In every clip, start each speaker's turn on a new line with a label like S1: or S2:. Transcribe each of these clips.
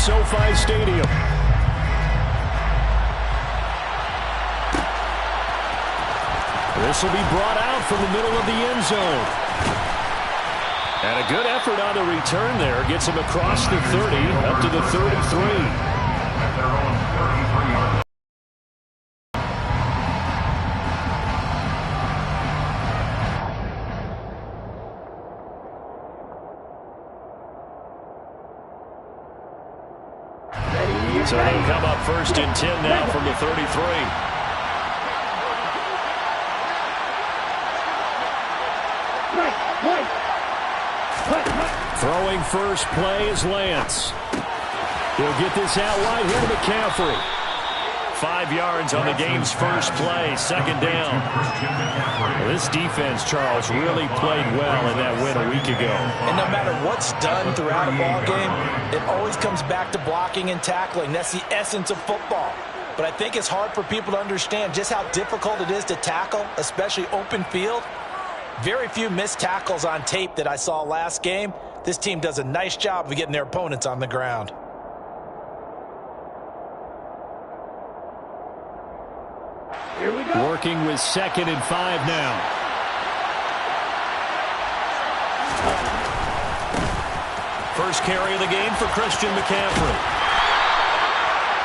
S1: SoFi Stadium. This will be brought out from the middle of the end zone. And a good effort on the return there. Gets him across the 30, up to the 33. So they'll come up 1st and 10 now from the 33. Throwing first play is Lance. He'll get this out wide here to McCaffrey. 5 yards on the game's first play, 2nd down. Well, this defense, Charles, really played well in that win a week ago.
S2: And no matter what's done throughout a ball game, it always comes back to blocking and tackling. That's the essence of football. But I think it's hard for people to understand just how difficult it is to tackle, especially open field. Very few missed tackles on tape that I saw last game. This team does a nice job of getting their opponents on the ground.
S1: Here we go. Working with 2nd and 5 now. First carry of the game for Christian McCaffrey.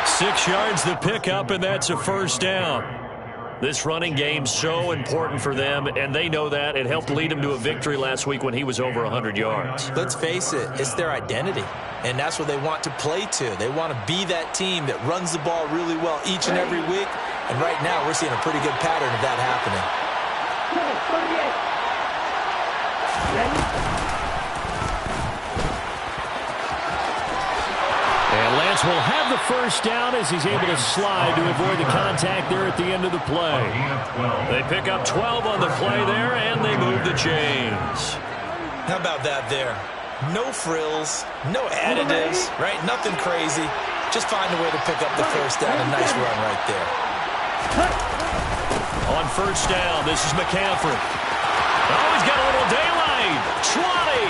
S1: 6 yards the pickup, and that's a 1st down. This running game's so important for them, and they know that. It helped lead them to a victory last week when he was over 100 yards.
S2: Let's face it, it's their identity, and that's what they want to play to. They want to be that team that runs the ball really well each and every week, and right now we're seeing a pretty good pattern of that happening.
S1: And Lance will have the 1st down as he's able to slide to avoid the contact there at the end of the play. They pick up 12 on the play there, and they move the chains.
S2: How about that there? No frills, no additives, right? Nothing crazy. Just find a way to pick up the 1st down. A nice run right there.
S1: On 1st down, this is McCaffrey. Oh, he's got a little daylight. 20,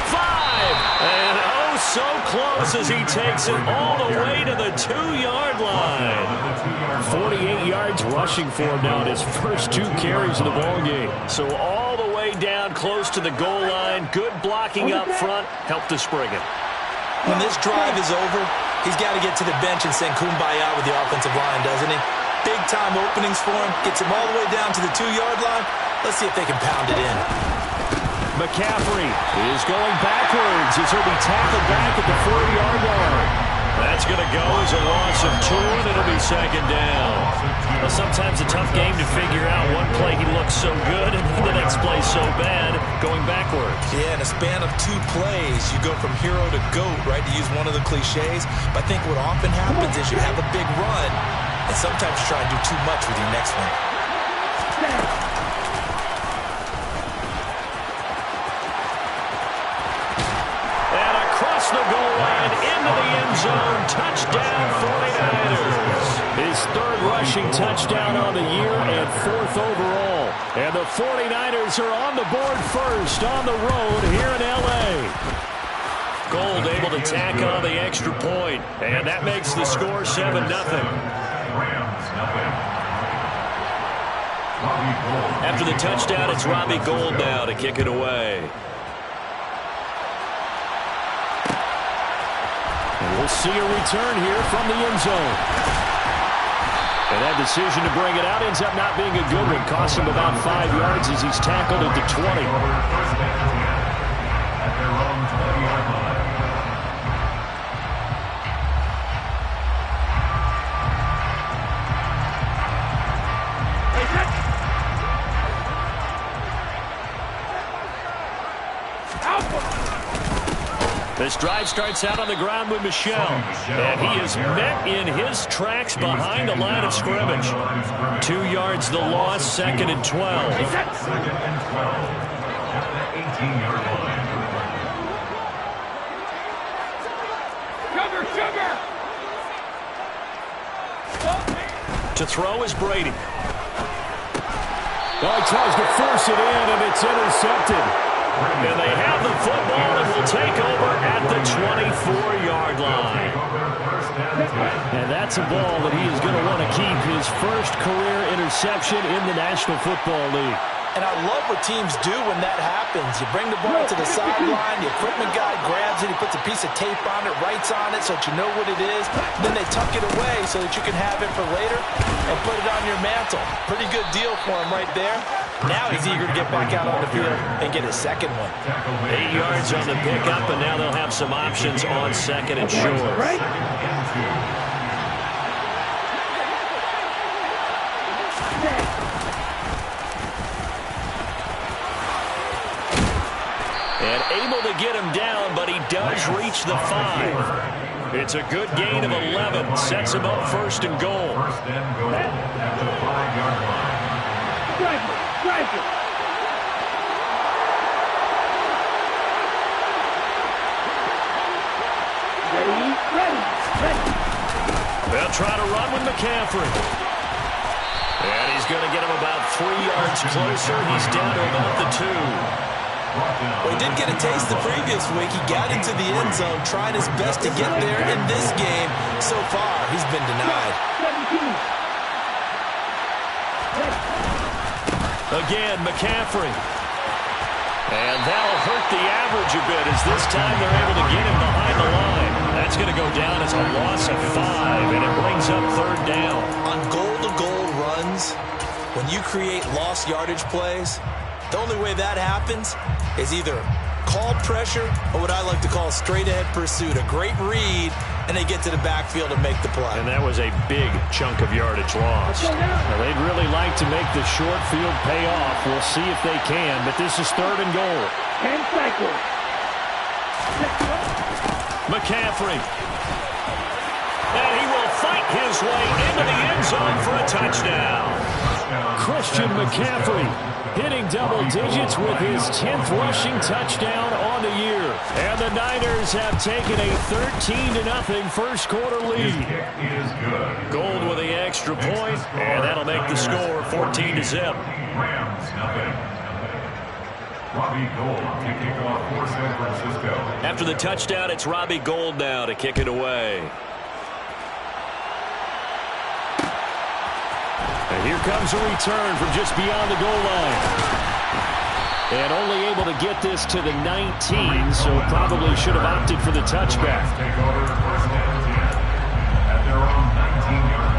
S1: 5, and so close as he takes it all the way to the 2-yard line. 48 yards rushing for him now in his first 2 carries of the ballgame. So all the way down close to the goal line. Good blocking up front. Helped to spring it.
S2: When this drive is over, he's got to get to the bench and sing Kumbaya with the offensive line, doesn't he? Big-time openings for him. Gets him all the way down to the 2-yard line. Let's see if they can pound it in.
S1: McCaffrey is going backwards as he'll be tackled back at the 40-yard line. That's going to go as a loss of 2, and it'll be 2nd down. Well, sometimes a tough game to figure out. One play he looks so good, and then the next play so bad, going backwards.
S2: Yeah, in a span of 2 plays, you go from hero to GOAT, right, to use one of the cliches. But I think what often happens is you have a big run, and sometimes you try to do too much with your next one.
S1: The goal line into the end zone. Touchdown 49ers. His 3rd rushing touchdown on the year and 4th overall. And the 49ers are on the board first on the road here in L.A. Gold able to tack on the extra point. And that makes the score 7-0. After the touchdown, it's Robbie Gould now to kick it away. We'll see a return here from the end zone. And that decision to bring it out ends up not being a good one. Costs him about 5 yards as he's tackled at the 20. This drive starts out on the ground with Michel, and he is met in his tracks behind the line of scrimmage. 2 yards the loss, 2nd and 12. To throw is Brady. Oh, he tries to force it in, and it's intercepted. And they have the football and will take over at the 24-yard line. And that's a ball that he is going to want to keep, his first career interception in the National Football League.
S2: And I love what teams do when that happens. You bring the ball to the sideline, the equipment guy grabs it, he puts a piece of tape on it, writes on it so that you know what it is. Then they tuck it away so that you can have it for later and put it on your mantle. Pretty good deal for him right there. Now he's eager to get back out on the field and get his second one.
S1: 8 yards on the pickup, and now they'll have some options on second and short. And able to get him down, but he does reach the 5. It's a good gain of 11. Sets him up first and goal.
S3: At the 5-yard line.
S1: They'll try to run with McCaffrey. And he's going to get him about 3 yards closer. He's down to about the 2.
S2: Well, he did get a taste the previous week. He got into the end zone, trying his best to get there in this game. So far, he's been denied.
S1: Again, McCaffrey. And that'll hurt the average a bit as this time they're able to get him behind the line. That's going to go down as a loss of 5, and it brings up third down.
S2: On goal-to-goal runs, when you create lost yardage plays, the only way that happens is either called pressure or what I like to call straight-ahead pursuit. A great read, and they get to the backfield and make the play.
S1: And that was a big chunk of yardage lost. Now, they'd really like to make the short field pay off. We'll see if they can, but this is third and goal. McCaffrey. And he will fight his way into the end zone for a touchdown. Christian McCaffrey hitting double digits with his 10th rushing touchdown on the year. And the Niners have taken a 13-0 first quarter lead. Gold with the extra point, and that'll make the score 14-0.
S3: Robbie Gould to kick off for San Francisco.
S1: After the touchdown, it's Robbie Gould now to kick it away. And here comes a return from just beyond the goal line. And only able to get this to the 19, so probably should have opted for the touchback.
S3: Take over first and 10 at their own 19-yard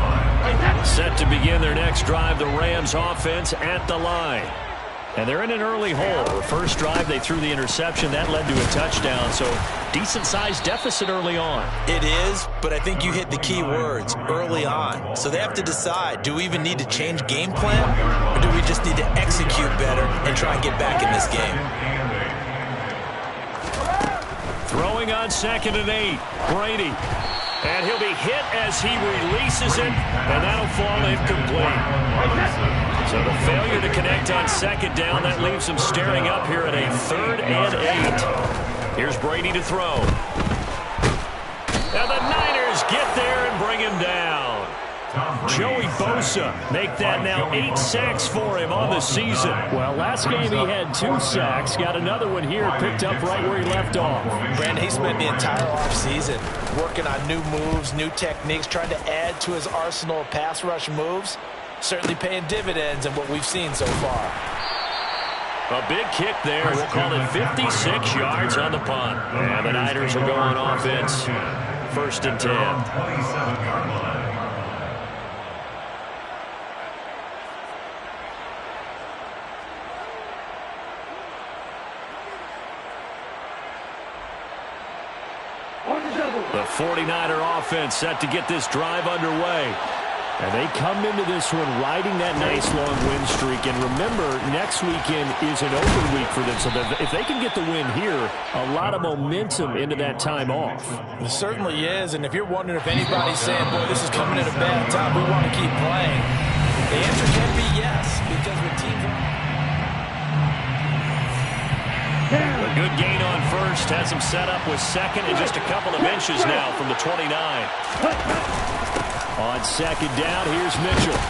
S3: line.
S1: Set to begin their next drive, the Rams offense at the line. And they're in an early hole. The first drive, they threw the interception. That led to a touchdown, so decent-sized deficit early on.
S2: It is, but I think you hit the key words, early on. So they have to decide, do we even need to change game plan, or do we just need to execute better and try and get back in this game?
S1: Throwing on 2nd and 8, Brady. And he'll be hit as he releases it, and that'll fall incomplete. So the failure to connect on 2nd down, that leaves him staring up here at a 3rd and 8. Here's Brady to throw. And the Niners get there and bring him down. Joey Bosa make that now 8 sacks for him on the season. Well, last game he had 2 sacks. Got another one here, picked up right where he left off.
S2: Brandon, he spent the entire offseason working on new moves, new techniques, trying to add to his arsenal of pass rush moves. Certainly paying dividends in what we've seen so far.
S1: A big kick there. We'll call it 56 yards on the punt. And the Niners will go on offense. 1st and 10.
S3: 27-yard line.
S1: The 49er offense set to get this drive underway. And they come into this one riding that nice long win streak. And remember, next weekend is an open week for them. So if they can get the win here, a lot of momentum into that time off.
S2: It certainly is. And if you're wondering if anybody's saying, boy, this is coming at a bad time, we want to keep playing, the answer can be yes, because with teams...
S1: A good gain on 1st, has him set up with 2nd and just a couple of inches now from the 29. On 2nd down, here's Mitchell.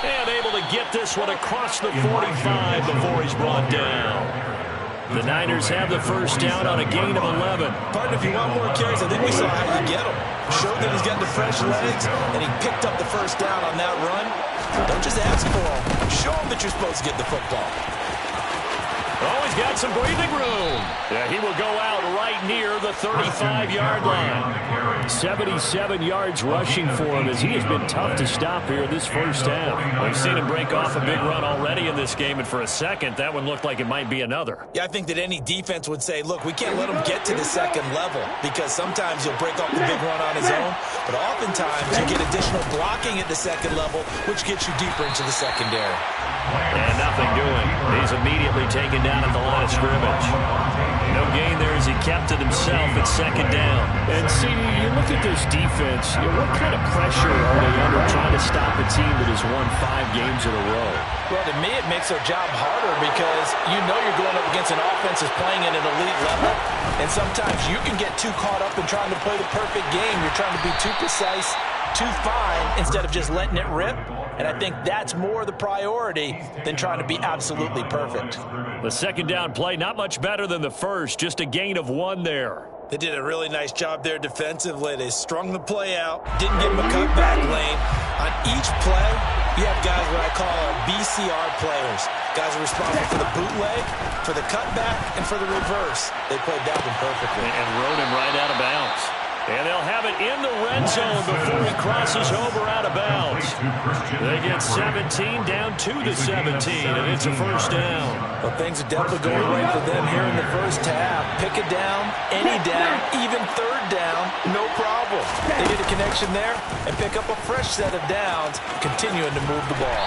S1: And able to get this one across the 45 before he's brought down. The Niners have the first down on a gain of 11.
S2: Partner, if you want more carries, I think we saw how you get them. Showed that he's got the fresh legs, and he picked up the first down on that run. Don't just ask for them. Show him that you're supposed to get the football.
S1: Oh, he's got some breathing room. Yeah, he will go out right near the 35-yard line. 77 yards rushing for him as he has been tough to stop here this first half. We've seen him break off a big run already in this game, and for a second, that one looked like it might be another.
S2: Yeah, I think that any defense would say, look, we can't let him get to the second level because sometimes he'll break off the big run on his own, but oftentimes you get additional blocking at the second level, which gets you deeper into the secondary.
S1: And nothing doing. He's immediately taken down at the line of scrimmage. No gain there as he kept it himself at second down. And see, you look at this defense, what kind of pressure are they under trying to stop a team that has won 5 games in a row?
S2: Well, to me, it makes their job harder because you know you're going up against an offense that's playing at an elite level, and sometimes you can get too caught up in trying to play the perfect game. You're trying to be too precise, too fine, instead of just letting it rip. And I think that's more the priority than trying to be absolutely perfect.
S1: The second down play, not much better than the first, just a gain of 1 there.
S2: They did a really nice job there defensively. They strung the play out, didn't give him a cutback lane. On each play, you have guys what I call BCR players. Guys are responsible for the bootleg, for the cutback, and for the reverse. They played that one perfectly.
S1: And rode him right out of bounds. And they'll have it in the red zone before he crosses over out of bounds. They get 17 down to the 17, and it's a first down.
S2: Well, things are definitely going right for them here in the first half. Pick a down, any down, even third down, no problem. They get a connection there and pick up a fresh set of downs, continuing to move the ball.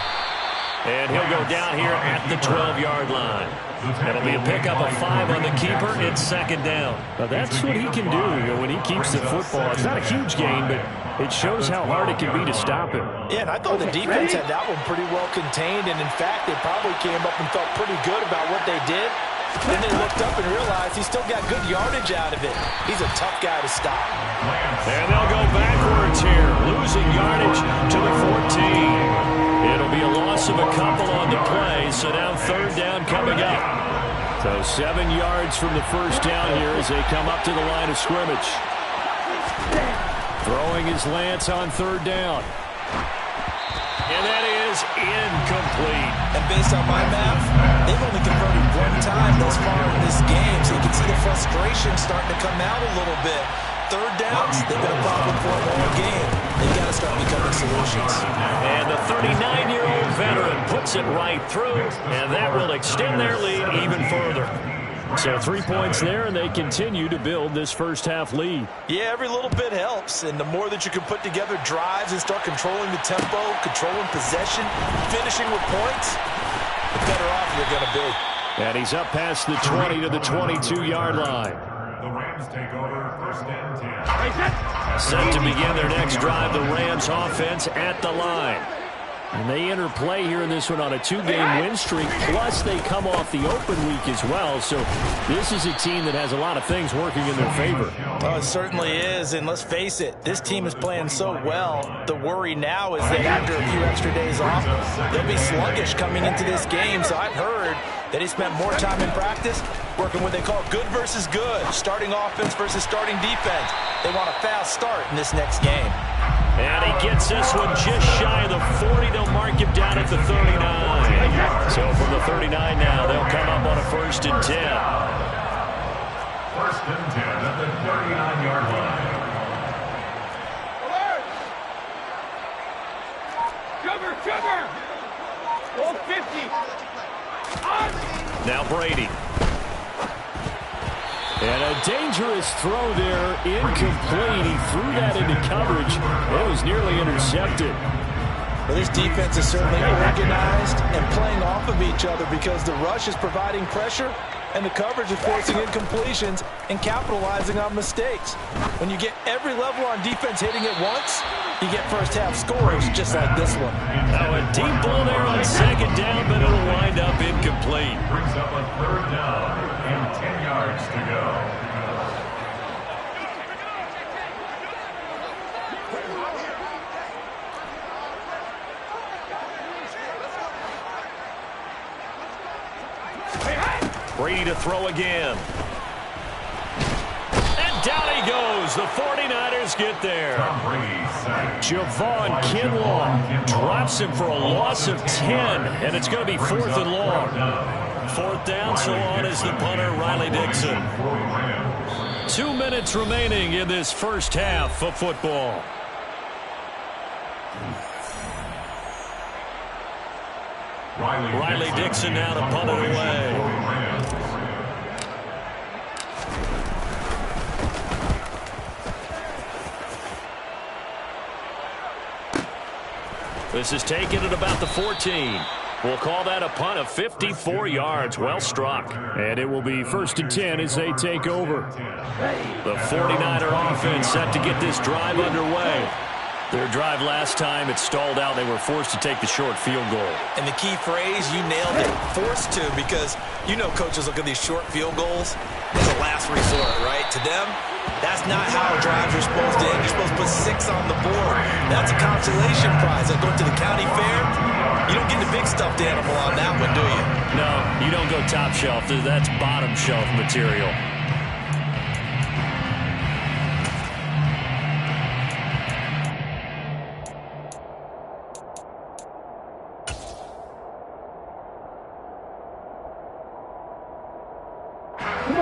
S1: And he'll go down here at the 12-yard line. It'll be a pickup of 5 on the keeper. It's second down. Now that's what he can do when he keeps the football. It's not a huge gain, but it shows how hard it can be to stop him.
S2: Yeah, and I thought the defense had that one pretty well contained, and in fact, they probably came up and felt pretty good about what they did. Then they looked up and realized he still got good yardage out of it. He's a tough guy to stop.
S1: And they'll go backwards here, losing yardage to the 14. It'll be a loss of a couple on the play, so now third down coming up. So 7 yards from the first down here as they come up to the line of scrimmage. Throwing his Lance on third down. And that is incomplete.
S2: And based on my math, they've only converted 1 time thus far in this game, so you can see the frustration starting to come out a little bit. Third downs, they've been a problem for them all game. They've got to start becoming solutions.
S1: And the 39-year-old veteran puts it right through, and that will extend their lead even further. So 3 points there, and they continue to build this first half lead.
S2: Yeah, every little bit helps, and the more that you can put together drives and start controlling the tempo, controlling possession, finishing with points, the better off you're going to be.
S1: And he's up past the 20 to the 22-yard line.
S3: The Rams take over first and 10.
S1: Set to begin their next drive, the Rams offense at the line. And they enter play here in this one on a 2-game win streak, plus they come off the open week as well. So this is a team that has a lot of things working in their favor.
S2: Oh, it certainly is, and let's face it, this team is playing so well. The worry now is that after a few extra days off, they'll be sluggish coming into this game. So I've heard that he spent more time in practice working what they call good versus good, starting offense versus starting defense. They want a fast start in this next game.
S1: And he gets this one just shy of the 40. They'll mark him down at the 39. So from the 39 now, they'll come up on a first and 10.
S3: First and 10 at the 39-yard line.
S4: Sugar! All 50!
S1: Now Brady. And a dangerous throw there, incomplete. He threw that into coverage. It was nearly intercepted.
S2: Well, this defense is certainly organized and playing off of each other because the rush is providing pressure and the coverage is forcing incompletions and capitalizing on mistakes. When you get every level on defense hitting at once, you get first half scores just like this one.
S1: Now a deep ball there on second down, but it'll wind up incomplete.
S3: Brings up a third down and 10 yards to go.
S1: ready to throw again. And down he goes. The 49ers get there. Javon Kinlaw drops him for a loss of 10, and it's going to be 4th and long. 4th down, so on is the punter, Riley Dixon. 2 minutes remaining in this first half of football. Riley Dixon now to punt it away. This is taken at about the 14. We'll call that a punt of 54 yards. Well struck.
S5: And it will be 1st and 10 as they take over.
S1: The 49er offense set to get this drive underway. Their drive last time, it stalled out. They were forced to take the short field goal.
S2: And the key phrase, you nailed it, forced to, because you know coaches look at these short field goals as a last resort, right? To them, that's not how drives are supposed to end. You're supposed to put 6 on the board. That's a consolation prize. Like going to the county fair, you don't get the big stuffed animal on that one, do you?
S1: No, you don't go top shelf. That's bottom shelf material.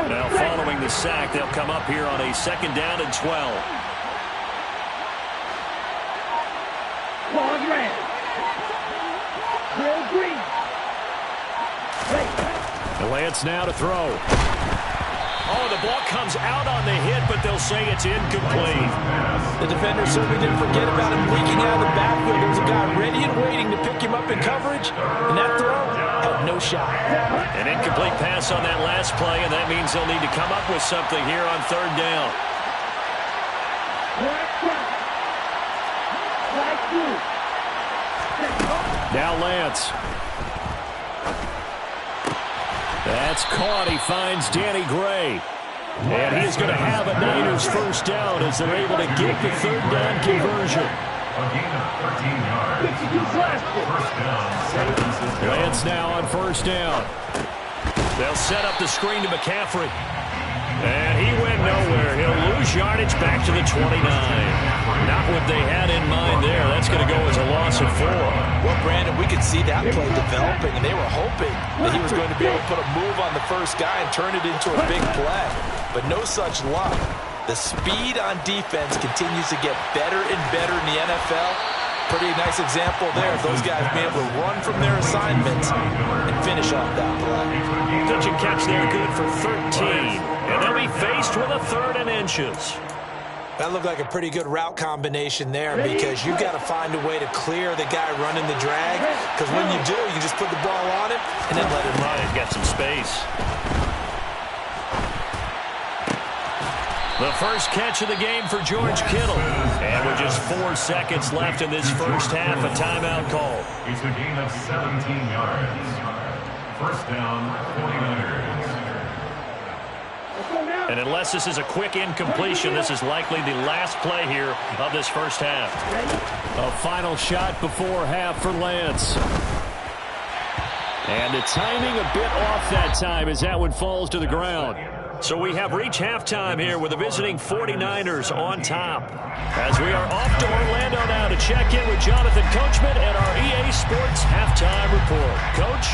S1: Now following the sack, they'll come up here on a 2nd down and 12.
S4: Long red. Real green.
S5: Lance now to throw.
S1: Oh, the ball comes out on the hit, but they'll say it's incomplete.
S2: The defender certainly didn't forget about him leaking out of the backfield. There was a guy ready and waiting to pick him up in coverage, and that throw had no shot.
S1: An incomplete pass on that last play, and that means they'll need to come up with something here on 3rd down.
S5: Now Lance. That's caught. He finds Danny Gray. And he's going to have a Niners 1st down as they're able to get the 3rd down conversion.
S3: A gain of 13 yards. 1st down, San Francisco.
S5: Lance now on 1st down.
S1: They'll set up the screen to McCaffrey. And he went nowhere. He'll lose yardage back to the 29. Not what they had in mind there. That's going to go as a loss of 4.
S2: Well, Brandon, we could see that play developing, and they were hoping that he was going to be able to put a move on the first guy and turn it into a big play. But no such luck. The speed on defense continues to get better and better in the NFL. Pretty nice example there of those guys being able to run from their assignments and finish off that play.
S1: Touch and catch there, good for 13. And they'll be faced with a 3rd and inches.
S2: That looked like a pretty good route combination there, because you've got to find a way to clear the guy running the drag, because when you do, you just put the ball on him and then let him run.
S1: He's got some space. The first catch of the game for George Kittle. And with just 4 seconds left in this first half, a timeout call.
S3: It's a gain of 17 yards. 1st down, 49ers.
S1: And unless this is a quick incompletion, this is likely the last play here of this first half.
S5: A final shot before half for Lance. And the timing a bit off that time as that one falls to the ground.
S1: So we have reached halftime here with the visiting 49ers on top. As we are off to Orlando now to check in with Jonathan Coachman and our EA Sports Halftime Report. Coach?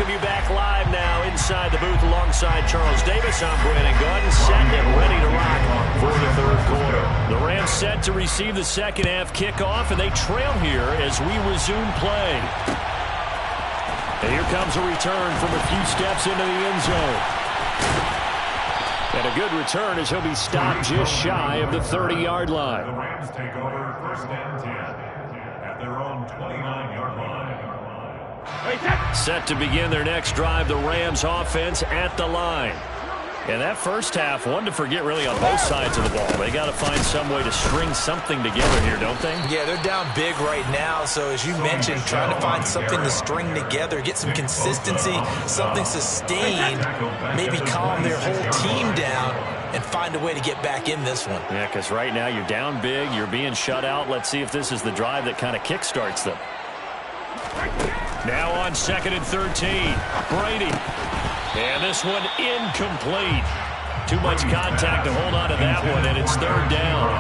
S1: You back live now inside the booth alongside Charles Davis. I'm Brandon Gordon, set and ready to rock for the 3rd quarter. The Rams set to receive the 2nd half kickoff, and they trail here as we resume play. And here comes a return from a few steps into the end zone. And a good return as he'll be stopped just shy of the 30-yard line.
S3: The Rams take over 1st and 10 at their own 29-yard line.
S1: Set to begin their next drive, the Rams offense at the line.
S5: And that first half, one to forget really on both sides of the ball. They got to find some way to string something together here, don't they?
S2: Yeah, they're down big right now. So as you mentioned, trying to find something to string together, get some consistency, something sustained, maybe calm their whole team down and find a way to get back in this one.
S5: Yeah, because right now you're down big, you're being shut out. Let's see if this is the drive that kind of kickstarts them.
S1: Now on 2nd and 13, Brady. And this one incomplete. Too much contact to hold on to that one, and it's 3rd down.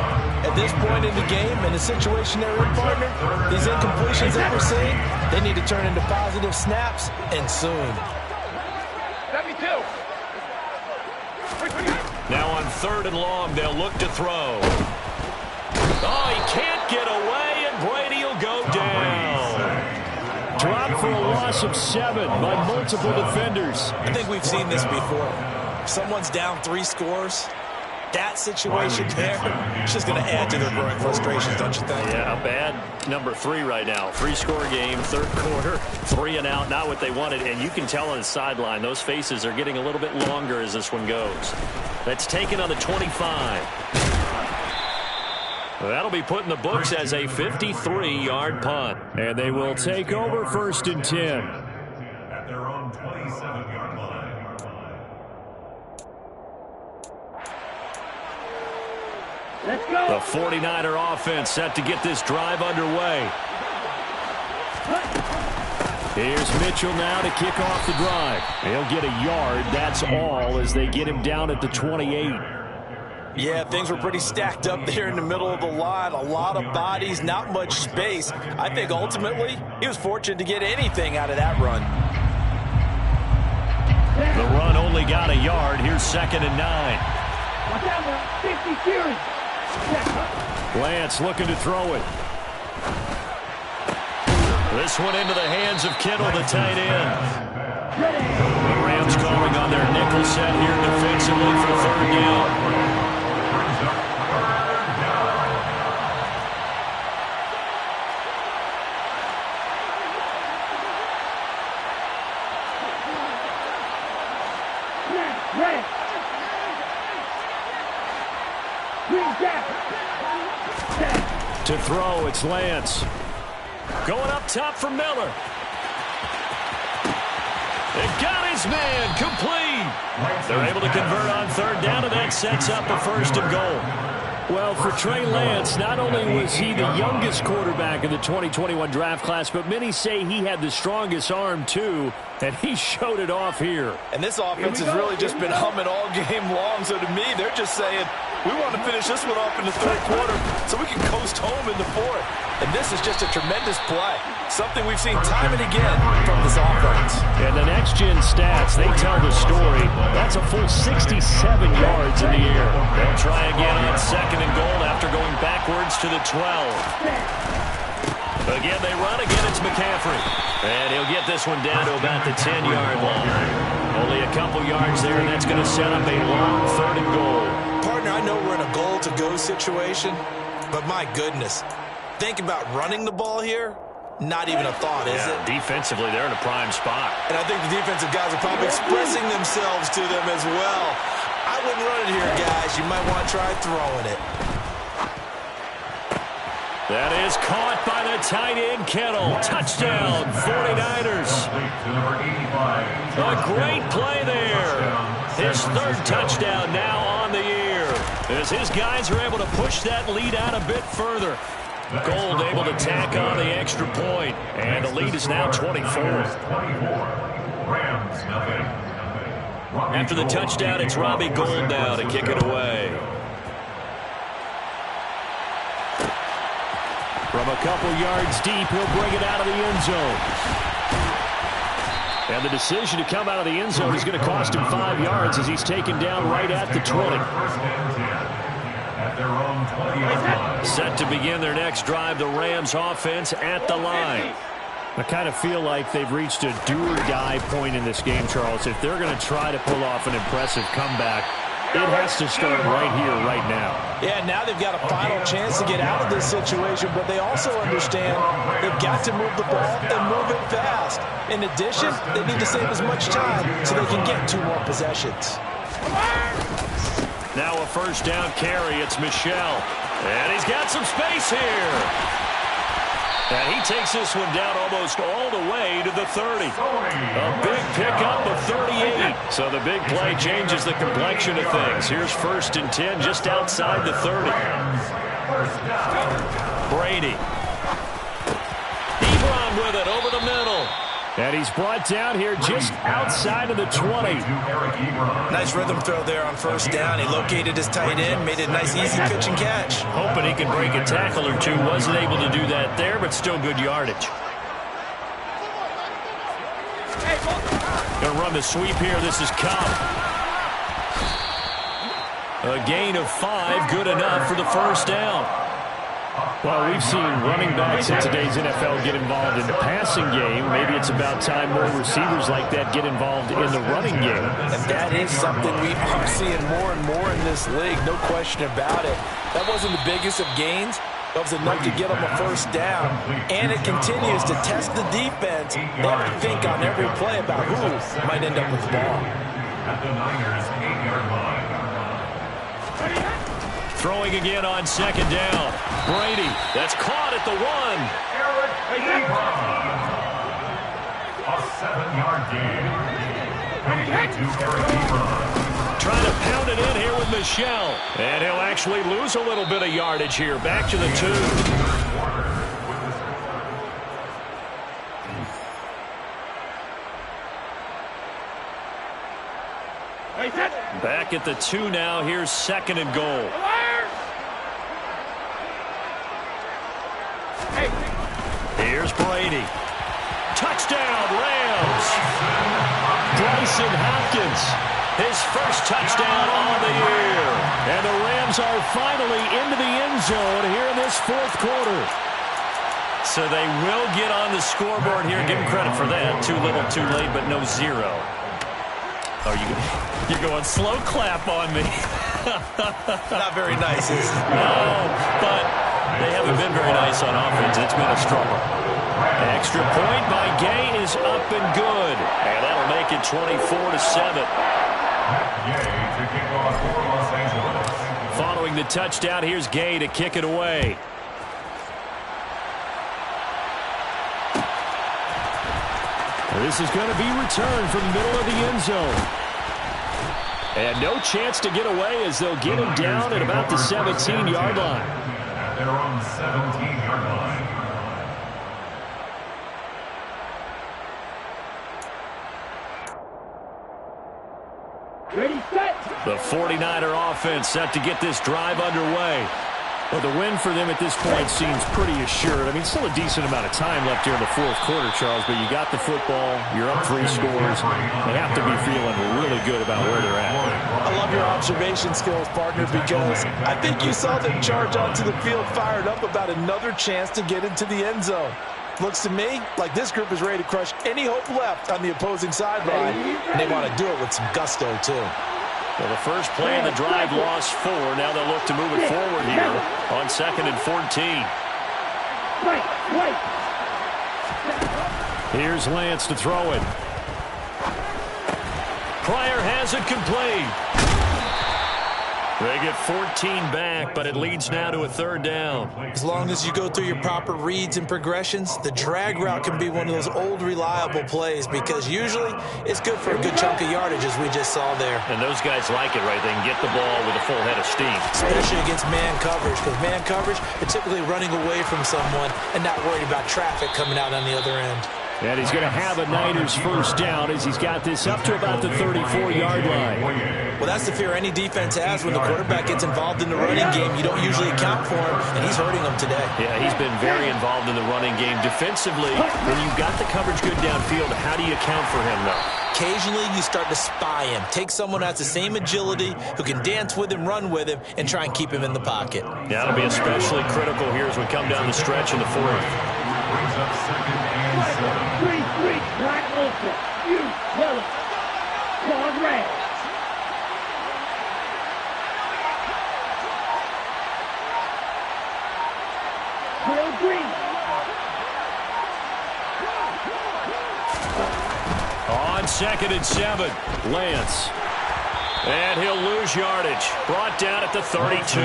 S2: At this point in the game, in the situation they're in, partner, these incompletions that we're seeing, they need to turn into positive snaps, and soon.
S1: Now on 3rd and long, they'll look to throw. Oh, he can't get away, and Brady will go down.
S5: Dropped for a loss of 7 by multiple defenders.
S2: I think we've seen this before. If someone's down 3 scores, that situation there, it's just going to add to their growing frustrations, don't you think?
S5: Yeah, a bad number 3 right now. 3-score game, 3rd quarter, 3 and out, not what they wanted. And you can tell on the sideline, those faces are getting a little bit longer as this one goes. That's taken on the 25. That'll be put in the books as a 53-yard punt. And they will take over 1st and 10.
S3: At their own 27-yard line.
S4: Let's go.
S1: The 49er offense set to get this drive underway.
S5: Here's Mitchell now to kick off the drive. He'll get a yard. That's all as they get him down at the 28.
S2: Yeah, things were pretty stacked up there in the middle of the line. A lot of bodies, not much space. I think ultimately he was fortunate to get anything out of that run.
S1: The run only got a yard. Here's 2nd and 9.
S4: Watch out, man. 50 series.
S5: Lance looking to throw it.
S1: This one into the hands of Kittle, the tight end. The Rams calling on their nickel set here defensively for 3rd down.
S5: To throw, it's Lance.
S1: Going up top for Miller. They got his man complete. They're able to convert on 3rd down, and that sets up a 1st and goal.
S5: Well, for Trey Lance, not only was he the youngest quarterback in the 2021 draft class, but many say he had the strongest arm, too, and he showed it off here.
S2: And this offense has really just been humming all game long, so to me, they're just saying, we want to finish this one off in the 3rd quarter so we can coast home in the 4th. And this is just a tremendous play, something we've seen time and again from this offense.
S5: And the next-gen stats, they tell the story. That's a full 67 yards in the air.
S1: They'll try again on 2nd and goal after going backwards to the 12. Again, they run. Again, it's McCaffrey. And he'll get this one down to about the 10-yard line. Only a couple yards there, and that's going to set up a long 3rd and goal.
S2: Partner, I know we're in a goal-to-go situation, but my goodness, think about running the ball here. Not even a thought, is it?
S1: Defensively, they're in a prime spot.
S2: And I think the defensive guys are probably expressing themselves to them as well. I wouldn't run it here, guys. You might want to try throwing it.
S1: That is caught by the tight end, Kittle. Touchdown, 49ers. A great play there. His 3rd touchdown now on the year, as his guys are able to push that lead out a bit further. Gold able to tack on the extra point, and the lead is now 24. After the touchdown, it's Robbie Gould now to kick it away.
S5: From a couple yards deep, he'll bring it out of the end zone. And the decision to come out of the end zone is going to cost him 5 yards as he's taken down right at the 20. Set to begin their next drive, the Rams offense at the line. I kind of feel like they've reached a do-or-die point in this game, Charles. If they're going to try to pull off an impressive comeback, it has to start right here, right now.
S2: Yeah, now they've got a final chance to get out of this situation, but they also understand they've got to move the ball and move it fast. In addition, they need to save as much time so they can get 2 more possessions.
S1: Now a first down carry. It's Michel. And he's got some space here. And he takes this one down almost all the way to the 30. A big pickup of 38. So the big play changes the complexion of things. Here's 1st and 10 just outside the 30. Brady. Ebron with it over the middle. And he's brought down here just outside of the 20.
S2: Nice rhythm throw there on 1st down. He located his tight end, made it a nice easy pitch and catch.
S1: Hoping he could break a tackle or two. Wasn't able to do that there, but still good yardage. Going to run the sweep here. This is Cobb. A gain of 5, good enough for the 1st down.
S5: Well, we've seen running backs in today's NFL get involved in the passing game. Maybe it's about time more receivers like that get involved in the running game.
S2: And that is something we are seeing more and more in this league, no question about it. That wasn't the biggest of gains. That was enough to get them a 1st down. And it continues to test the defense. They have to think on every play about who might end up with the ball.
S3: At the Niners' 8-yard line.
S1: Throwing again on 2nd down. Brady, that's caught at the 1.
S3: Eric Ebron. A 7-yard gain. To Eric Ebron.
S1: Trying to pound it in here with Michel. And he'll actually lose a little bit of yardage here. Back to the 2. Back at the 2 now. Here's 2nd and goal. Here's Brady. Touchdown, Rams. Bryson Hopkins, his first touchdown on the year. And the Rams are finally into the end zone here in this 4th quarter. So they will get on the scoreboard here. Give them credit for that. Too little, too late, but no 0. Oh, you're going slow clap on me.
S2: Not very nice, is it?
S1: No, but they haven't been very nice on offense. It's been a struggle. Extra point by Gay is up and good. And that'll make it 24-7.
S3: To kick off for Los Angeles.
S1: Following the touchdown, here's Gay to kick it away. This is going to be returned from the middle of the end zone. And no chance to get away as they'll get him down at about the 17-yard line.
S3: At their own 17-yard line.
S4: Ready, set.
S1: The 49er offense set to get this drive underway. Well, the win for them at this point seems pretty assured. I mean, still a decent amount of time left here in the 4th quarter, Charles, but you got the football, you're up 3 scores. They have to be feeling really good about where they're at.
S2: I love your observation skills, partner, because I think you saw them charge onto the field fired up about another chance to get into the end zone. Looks to me like this group is ready to crush any hope left on the opposing sideline, and they want to do it with some gusto, too.
S1: Well, the first play of the drive lost 4. Now they'll look to move it forward here on 2nd and 14. Here's Lance to throw it. Pryor has it complete. They get 14 back, but it leads now to a 3rd down.
S2: As long as you go through your proper reads and progressions, the drag route can be one of those old reliable plays because usually it's good for a good chunk of yardage, as we just saw there.
S1: And those guys like it, right? They can get the ball with a full head of steam.
S2: Especially against man coverage, because man coverage, they're typically running away from someone and not worried about traffic coming out on the other end.
S5: And he's going to have a Niners 1st down as he's got this up to about the 34-yard line.
S2: Well, that's the fear any defense has when the quarterback gets involved in the running game. You don't usually account for him, and he's hurting them today.
S1: Yeah, he's been very involved in the running game. Defensively, when you've got the coverage good downfield, how do you account for him, though?
S2: Occasionally, you start to spy him. Take someone who has the same agility, who can dance with him, run with him, and try and keep him in the pocket.
S1: Yeah, that'll be especially critical here as we come down the stretch in the 4th.
S3: Brings up 2nd and 7.
S4: Three, black ultra. You, yellow. Claws red. Blue, green.
S1: On 2nd and 7, Lance. And he'll lose yardage. Brought down at the 32.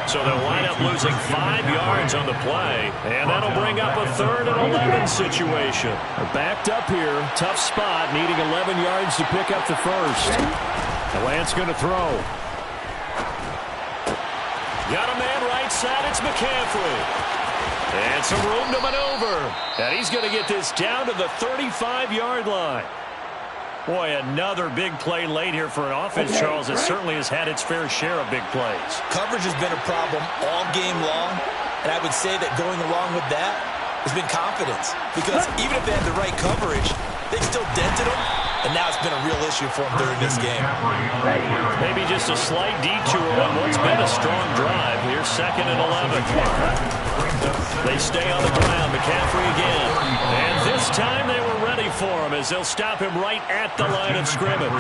S1: So they'll wind up losing 5 yards on the play. And that'll bring up a 3rd and 11 situation.
S5: They're backed up here. Tough spot, needing 11 yards to pick up the first. The Lance going to throw.
S1: Got a man right side. It's McCaffrey. And some room to maneuver. And he's going to get this down to the 35-yard line. Boy, another big play late here for an offense, Charles, that certainly has had its fair share of big plays.
S2: Coverage has been a problem all game long, and I would say that going along with that has been confidence. Because even if they had the right coverage, they still dented them, and now it's been a real issue for them during this game.
S1: Maybe just a slight detour on what's been a strong drive. Here's 2nd and 11. They stay on the ground. McCaffrey again. And this time they were ready for him as they'll stop him right at the line of scrimmage.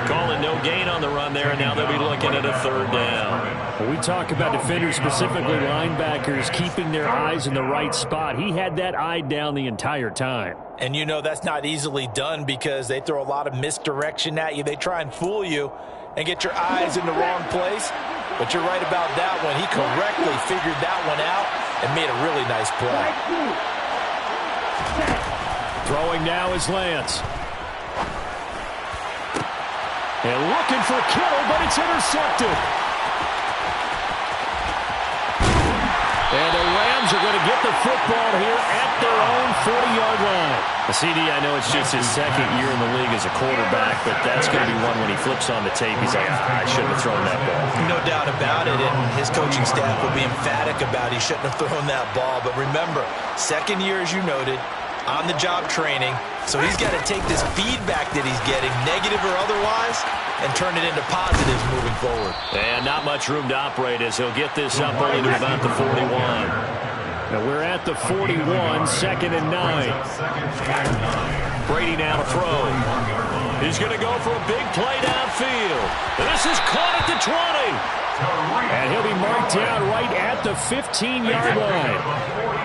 S1: Calling no gain on the run there, and now they'll be looking at a 3rd down.
S5: When we talk about defenders, specifically linebackers, keeping their eyes in the right spot, he had that eye down the entire time.
S2: And you know that's not easily done because they throw a lot of misdirection at you. They try and fool you and get your eyes in the wrong place. But you're right about that one. He correctly figured that one out and made a really nice play.
S5: Throwing now is Lance. And looking for Kittle, but it's intercepted. And the Rams are going to get the football here at their own 40-yard line.
S1: The CD, I know it's just his 2nd year in the league as a quarterback, but that's going to be one when he flips on the tape. He's like, I shouldn't have thrown that ball.
S2: No doubt about it, and his coaching staff will be emphatic about he shouldn't have thrown that ball. But remember, 2nd year, as you noted, on-the-job training, so he's got to take this feedback that he's getting, negative or otherwise, and turn it into positives moving forward.
S1: And not much room to operate as he'll get this up only to about the 41.
S5: Now we're at the 41, 2nd and 9.
S1: Brady now to throw. He's going to go for a big play downfield. This is caught at the 20.
S5: And he'll be marked down right at the 15-yard line.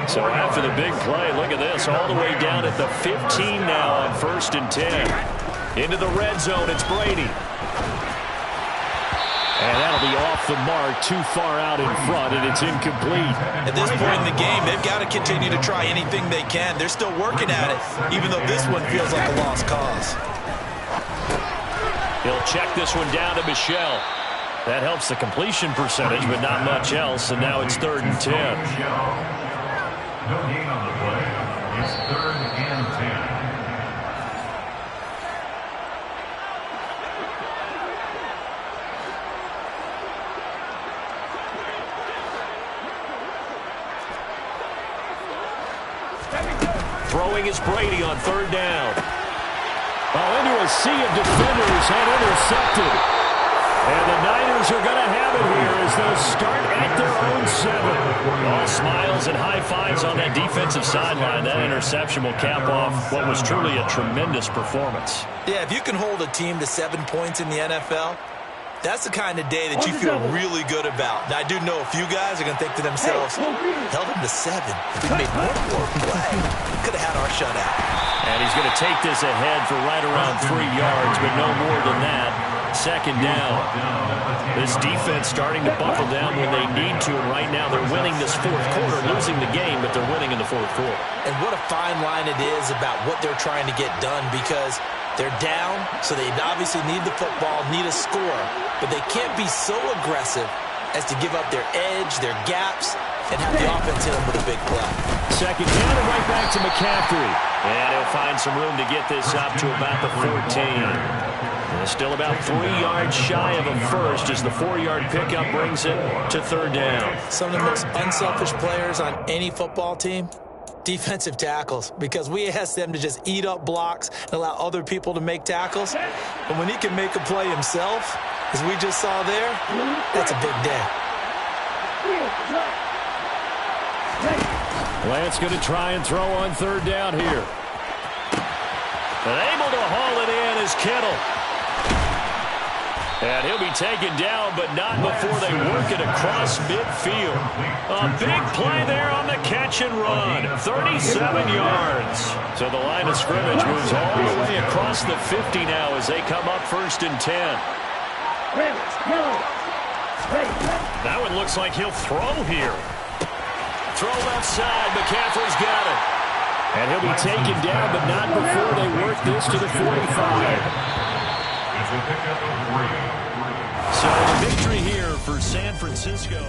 S1: So after the big play, look at this, all the way down at the 15 now on 1st and 10. Into the red zone, it's Brady.
S5: And that'll be off the mark, too far out in front, and it's incomplete.
S2: At this point in the game, they've got to continue to try anything they can. They're still working at it, even though this one feels like a lost cause.
S1: He'll check this one down to Michelle. That helps the completion percentage, but not much else, and now it's 3rd and 10.
S3: No gain on the play. It's 3rd and 10.
S1: Throwing is Brady on 3rd down.
S5: Into a sea of defenders and intercepted. And the Niners are going to have it here as they'll start at their own 7.
S1: All smiles and high fives on that defensive sideline. That interception will cap off what was truly a tremendous performance.
S2: Yeah, if you can hold a team to 7 points in the NFL, that's the kind of day that you feel really good about. Now, I do know a few guys are going to think to themselves, held them to 7. We made one more play. Could have had our shutout.
S1: And he's going to take this ahead for right around 3 yards, but no more than that. 2nd down. This defense starting to buckle down when they need to, and right now they're winning this 4th quarter, losing the game, but they're winning in the 4th quarter.
S2: And what a fine line it is about what they're trying to get done, because they're down, so they obviously need the football, need a score, but they can't be so aggressive as to give up their edge, their gaps, and have the offense hit them with a big play.
S5: 2nd down and right back to McCaffrey.
S1: And he'll find some room to get this up to about the 14. Still about 3 yards shy of a first as the 4-yard pickup brings it to 3rd down.
S2: Some of the most unselfish players on any football team, defensive tackles, because we ask them to just eat up blocks and allow other people to make tackles. But when he can make a play himself, as we just saw there, that's a big day.
S5: Lance going to try and throw on 3rd down here.
S1: And able to haul it in is Kittle. And he'll be taken down, but not before they work it across midfield. A big play there on the catch and run. 37 yards. So the line of scrimmage moves all the way across the 50 now as they come up 1st and 10.
S4: Red, yellow, red.
S5: That one looks like he'll throw here.
S1: Throw left side. McCaffrey's got it.
S5: And he'll be taken down, but not before they work this to the 45.
S3: It's a pickup of 3.
S1: So the victory here for San Francisco.